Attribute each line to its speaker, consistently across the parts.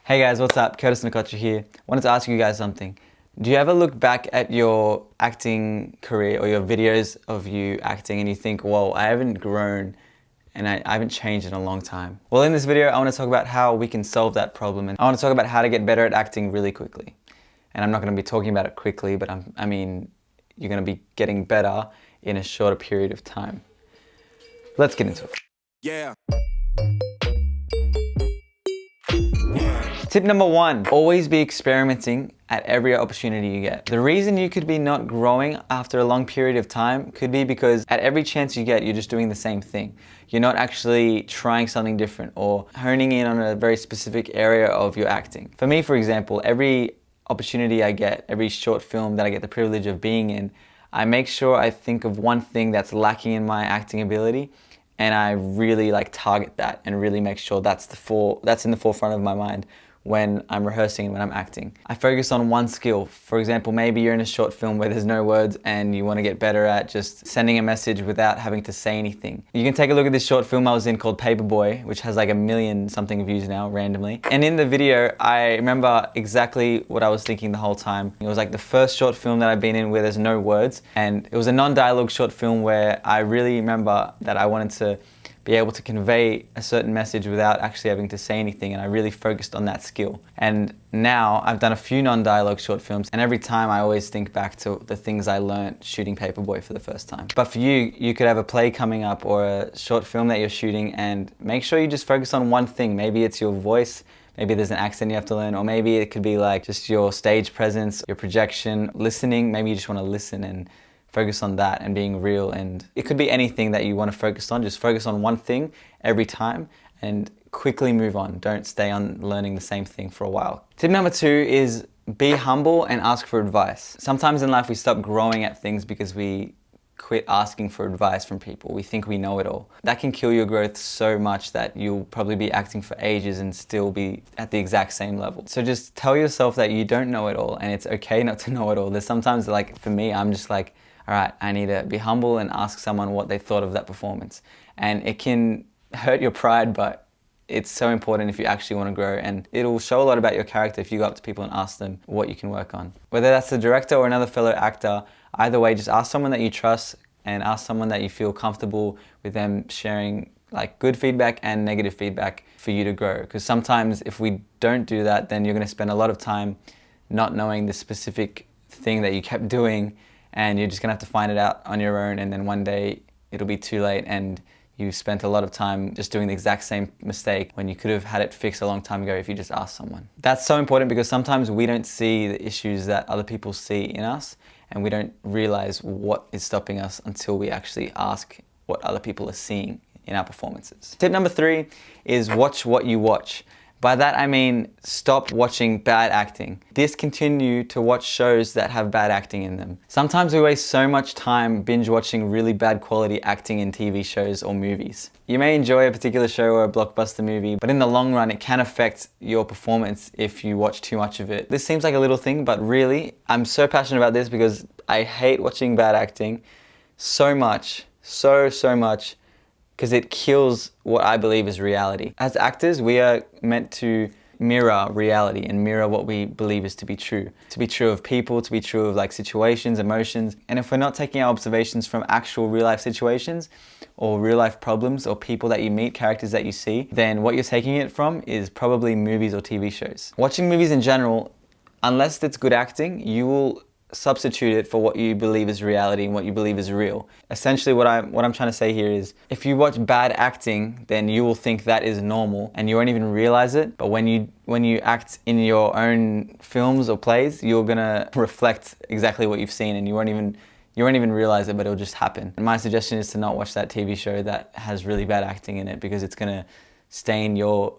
Speaker 1: Hey guys, what's up? Curtis Nkocha here. Wanted to ask you guys something. Do you ever look back at your acting career or your videos of you acting and you think, whoa, I haven't grown and I haven't changed in a long time? Well, in this video, I want to talk about how we can solve that problem, and I want to talk about how to get better at acting really quickly. And I'm not going to be talking about it quickly, but I mean, you're going to be getting better in a shorter period of time. Let's get into it.
Speaker 2: Yeah.
Speaker 1: Tip number one, always be experimenting at every opportunity you get. The reason you could be not growing after a long period of time could be because at every chance you get, you're just doing the same thing. You're not actually trying something different or honing in on a very specific area of your acting. For me, for example, every opportunity I get, every short film that I get the privilege of being in, I make sure I think of one thing that's lacking in my acting ability, and I really target that and really make sure that's in the forefront of my mind when I'm rehearsing and when I'm acting. I focus on one skill. For example, maybe you're in a short film where there's no words and you want to get better at just sending a message without having to say anything. You can take a look at this short film I was in called Paperboy, which has like 1 million something views now randomly. And in the video, I remember exactly what I was thinking the whole time. It was like the first short film that I've been in where there's no words, and it was a non-dialogue short film where I really remember that I wanted to be able to convey a certain message without actually having to say anything, and I really focused on that skill. And now I've done a few non-dialogue short films, and every time I always think back to the things I learned shooting Paperboy for the first time. But for you, you could have a play coming up or a short film that you're shooting, and make sure you just focus on one thing. Maybe it's your voice, maybe there's an accent you have to learn, or maybe it could be like just your stage presence, your projection, listening. Maybe you just want to listen and focus on that and being real, and it could be anything that you want to focus on. Just focus on one thing every time and quickly move on. Don't stay on learning the same thing for a while. Tip number two is be humble and ask for advice. Sometimes in life we stop growing at things because we quit asking for advice from people. We think we know it all. That can kill your growth so much that you'll probably be acting for ages and still be at the exact same level. So just tell yourself that you don't know it all, and it's okay not to know it all. There's sometimes, like for me, I'm just like, all right, I need to be humble and ask someone what they thought of that performance. And it can hurt your pride, but it's so important if you actually want to grow, and it'll show a lot about your character if you go up to people and ask them what you can work on. Whether that's the director or another fellow actor, either way, just ask someone that you trust and ask someone that you feel comfortable with them sharing like good feedback and negative feedback for you to grow. Because sometimes if we don't do that, then you're going to spend a lot of time not knowing the specific thing that you kept doing, and you're just gonna have to find it out on your own, and then one day it'll be too late and you spent a lot of time just doing the exact same mistake when you could have had it fixed a long time ago if you just asked someone. That's so important because sometimes we don't see the issues that other people see in us, and we don't realize what is stopping us until we actually ask what other people are seeing in our performances. Tip number three is watch what you watch. By that I mean stop watching bad acting. Discontinue to watch shows that have bad acting in them. Sometimes we waste so much time binge watching really bad quality acting in TV shows or movies. You may enjoy a particular show or a blockbuster movie, but in the long run it can affect your performance if you watch too much of it. This seems like a little thing, but really I'm so passionate about this because I hate watching bad acting so much, so much, because it kills what I believe is reality. As actors, we are meant to mirror reality and mirror what we believe is to be true. To be true of people, to be true of like situations, emotions. And if we're not taking our observations from actual real life situations or real life problems or people that you meet, characters that you see, then what you're taking it from is probably movies or TV shows. Watching movies in general, unless it's good acting, you will substitute it for what you believe is reality and what you believe is real. Essentially what I'm trying to say here is if you watch bad acting, then you will think that is normal and you won't even realize it. But when you act in your own films or plays, you're gonna reflect exactly what you've seen, and you won't even realize it, but it'll just happen. And my suggestion is to not watch that TV show that has really bad acting in it, because it's gonna stain your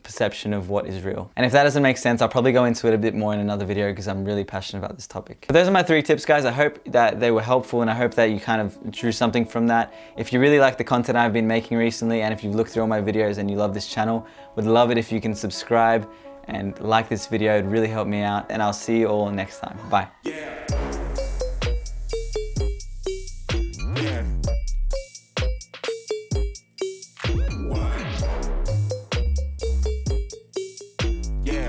Speaker 1: perception of what is real. And if that doesn't make sense, I'll probably go into it a bit more in another video because I'm really passionate about this topic. But those are my 3 tips, guys. I hope that they were helpful, and I hope that you kind of drew something from that. If you really like the content I've been making recently, and if you've looked through all my videos and you love this channel, would love it if you can subscribe and like this video. It'd really help me out, and I'll see you all next time. Bye.
Speaker 2: Yeah.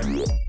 Speaker 2: can.